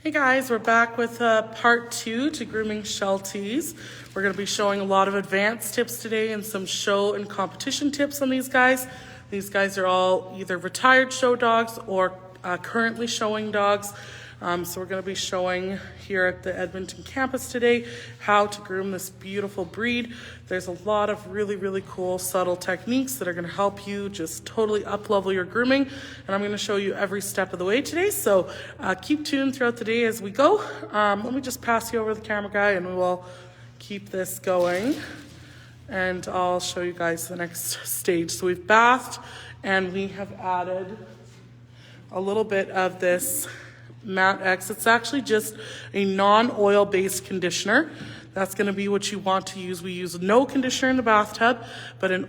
Hey guys, we're back with part 2 to grooming Shelties. We're going to be showing a lot of advanced tips today and some show and competition tips on these guys. These guys are all either retired show dogs or currently showing dogs. So we're going to be showing here at the Edmonton campus today how to groom this beautiful breed. There's a lot of really cool subtle techniques that are going to help you just totally up-level your grooming, and I'm going to show you every step of the way today. So keep tuned throughout the day as we go. Let me just pass you over the camera guy and we will keep this going, and I'll show you guys the next stage. So we've bathed and we have added a little bit of this Matte X. It's actually just a non-oil based conditioner. That's going to be what you want to use. We use no conditioner in the bathtub, but an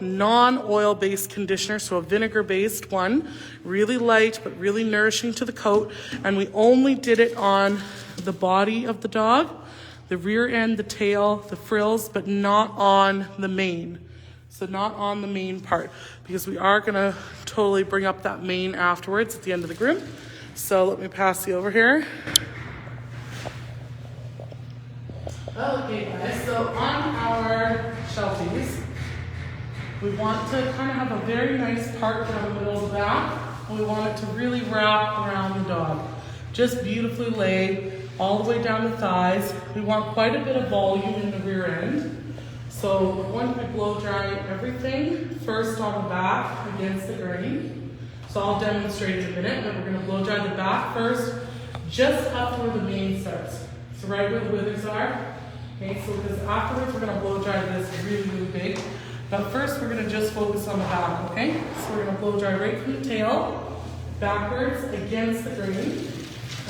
non-oil based conditioner, so a vinegar based one, really light but really nourishing to the coat. And we only did it on the body of the dog, the rear end, the tail, the frills, but not on the mane. So not on the mane part, because we are going to totally bring up that mane afterwards at the end of the groom. So let me pass you over here. Okay guys, so on our Shelties, we want to kind of have a very nice part down the middle of the back, and we want it to really wrap around the dog. Just beautifully lay all the way down the thighs. We want quite a bit of volume in the rear end. So we're going to be blow drying everything first on the back against the grain. So I'll demonstrate in a minute, but we're going to blow dry the back first, just up where the mane starts. So right where the withers are. Okay, so because afterwards we're going to blow dry this really big. But first we're going to just focus on the back, okay? So we're going to blow dry right from the tail, backwards against the grain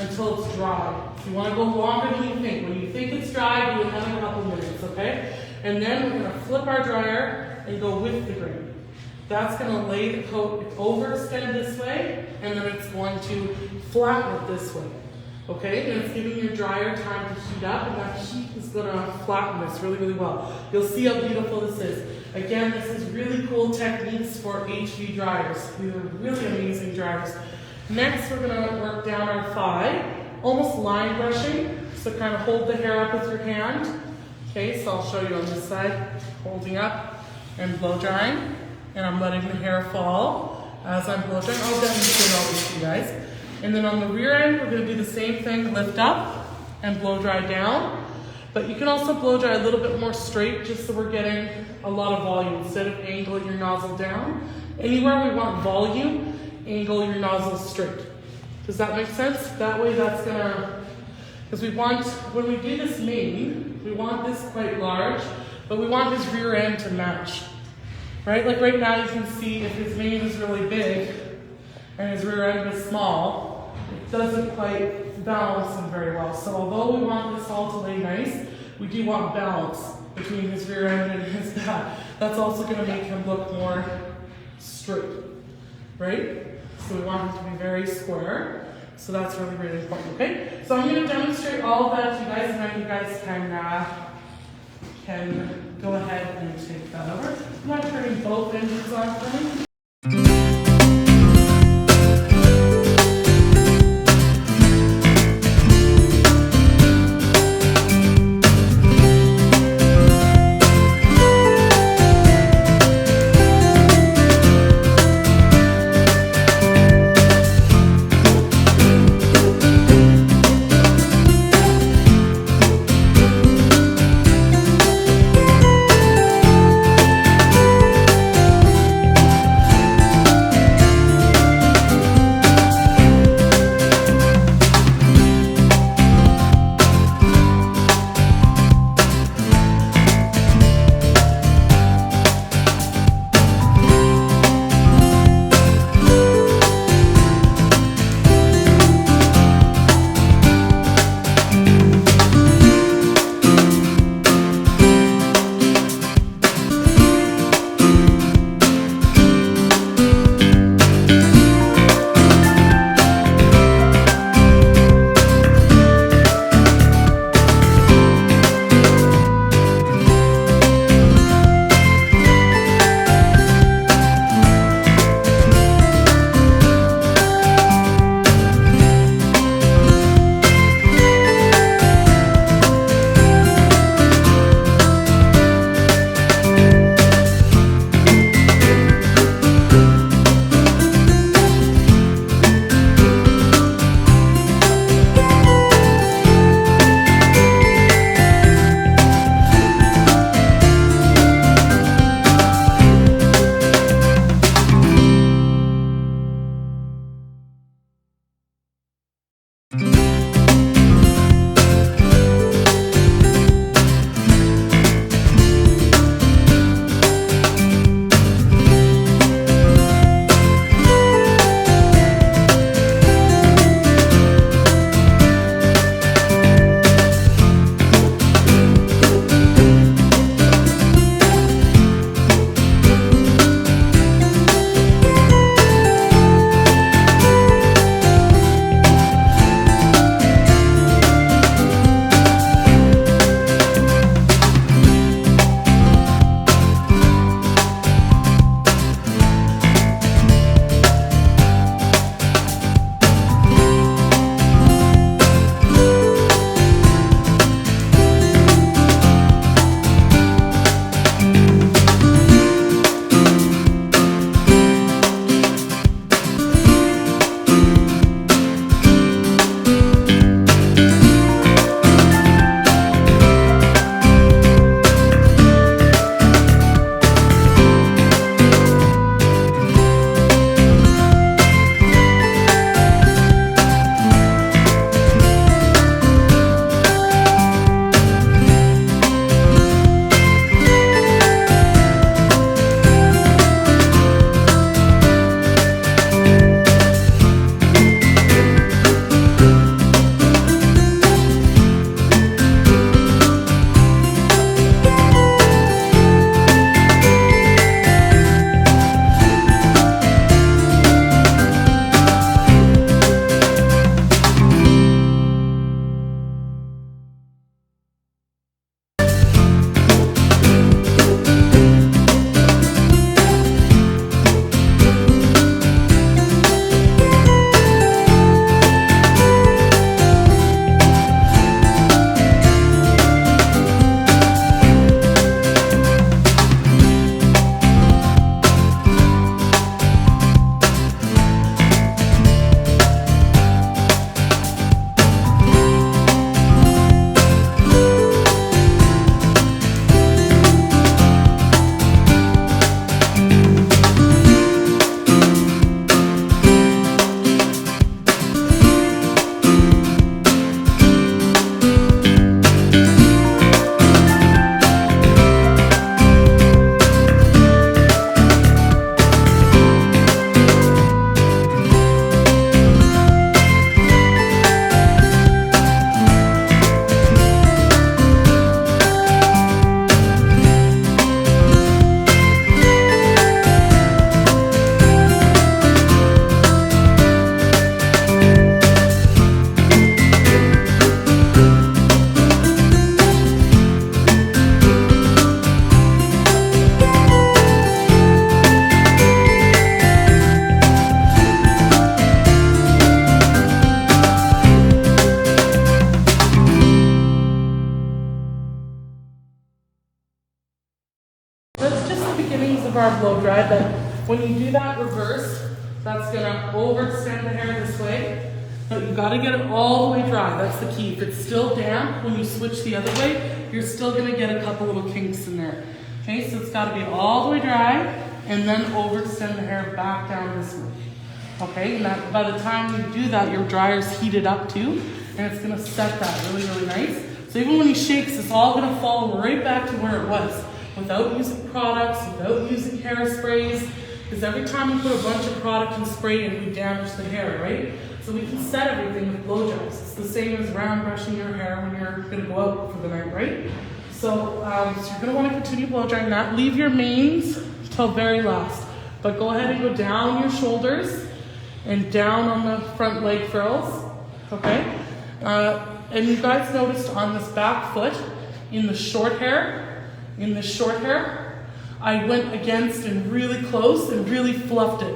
until it's dry. So you want to go longer than you think. When you think it's dry, do another couple minutes, okay? And then we're going to flip our dryer and go with the grain. That's going to lay the coat overextend this way, and then it's going to flatten it this way. Okay, and it's giving your dryer time to heat up, and that heat is going to flatten this really well. You'll see how beautiful this is. Again, this is really cool techniques for HV dryers. These are really amazing dryers. Next, we're going to work down our thigh, almost line brushing. So kind of hold the hair up with your hand. Okay, so I'll show you on this side, holding up and blow drying. And I'm letting the hair fall as I'm blow drying. I'll demonstrate all this to you guys. And then on the rear end, we're going to do the same thing, lift up and blow dry down. But you can also blow dry a little bit more straight, just so we're getting a lot of volume instead of angling your nozzle down. Anywhere we want volume, angle your nozzle straight. Does that make sense? That way that's gonna, because we want, when we do this mane, we want this quite large, but we want his rear end to match. Right, like right now you can see if his mane is really big and his rear end is small, it doesn't quite balance him very well. So although we want this all to lay nice, we do want balance between his rear end and his back. That's also going to make him look more straight, right? So we want him to be very square. So that's really important, okay? So I'm going to demonstrate all of that to you guys, and then you guys can go ahead and take that over. I'm not turning both engines on for me. when you do that reverse, that's gonna overextend the hair this way. But you gotta get it all the way dry, that's the key. If it's still damp, when you switch the other way, you're still gonna get a couple little kinks in there. Okay, so it's gotta be all the way dry, and then overextend the hair back down this way. Okay, and that, by the time you do that, your dryer's heated up too, and it's gonna set that really, really nice. So even when he shakes, it's all gonna fall right back to where it was, without using products, without using hairsprays, because every time we put a bunch of product and spray in, we damage the hair, right? So we can set everything with blow dries. It's the same as round brushing your hair when you're gonna go out for the night, right? So, you're gonna wanna continue blow drying that. Leave your manes till very last, but go ahead and go down your shoulders and down on the front leg frills, okay? And you guys noticed on this back foot, in the short hair, I went against and really close and really fluffed it,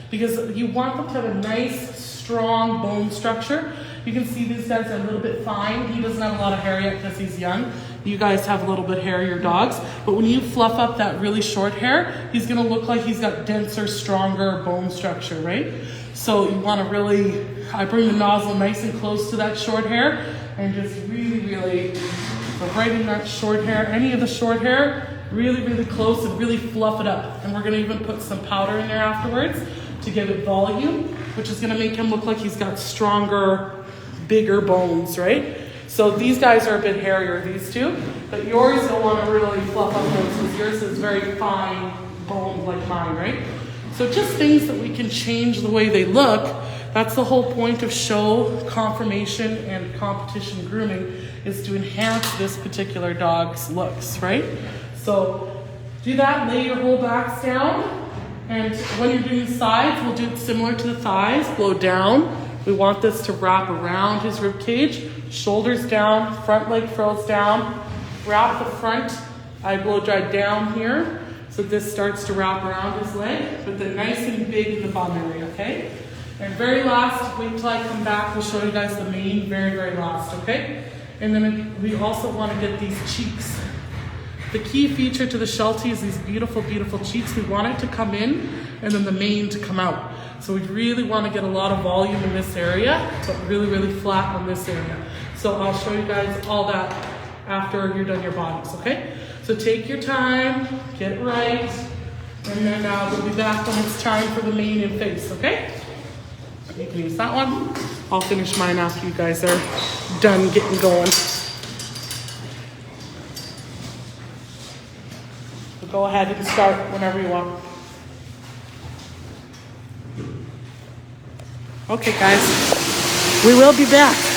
because you want them to have a nice, strong bone structure. You can see these guys are a little bit fine. He doesn't have a lot of hair yet because he's young. You guys have a little bit hairier dogs. But when you fluff up that really short hair, he's gonna look like he's got denser, stronger bone structure, right? So you wanna really, I bring the nozzle nice and close to that short hair and just really, so right in that short hair, any of the short hair, really close and really fluff it up. And we're gonna even put some powder in there afterwards to give it volume, which is gonna make him look like he's got stronger, bigger bones, right? So these guys are a bit hairier, these two, but yours don't wanna really fluff up those because yours is very fine boned like mine, right? So just things that we can change the way they look. That's the whole point of show, confirmation, and competition grooming, is to enhance this particular dog's looks, right? So do that, lay your whole backs down. And when you're doing sides, we'll do it similar to the thighs. Blow down. We want this to wrap around his rib cage. Shoulders down, front leg frills down. Wrap the front. I blow dry down here. So this starts to wrap around his leg, but then nice and big in the bum area, okay? And very last, wait till I come back, we'll show you guys the mane very last, okay? And then we also want to get these cheeks. The key feature to the Sheltie is these beautiful cheeks. We want it to come in and then the mane to come out. So we really want to get a lot of volume in this area, but really flat on this area. So I'll show you guys all that after you're done your bodies, okay? So take your time, get it right, and then we'll be back when it's time for the mane and face, okay? You can use that one. I'll finish mine after you guys are done getting going. Go ahead and start whenever you want. Okay, guys, we will be back.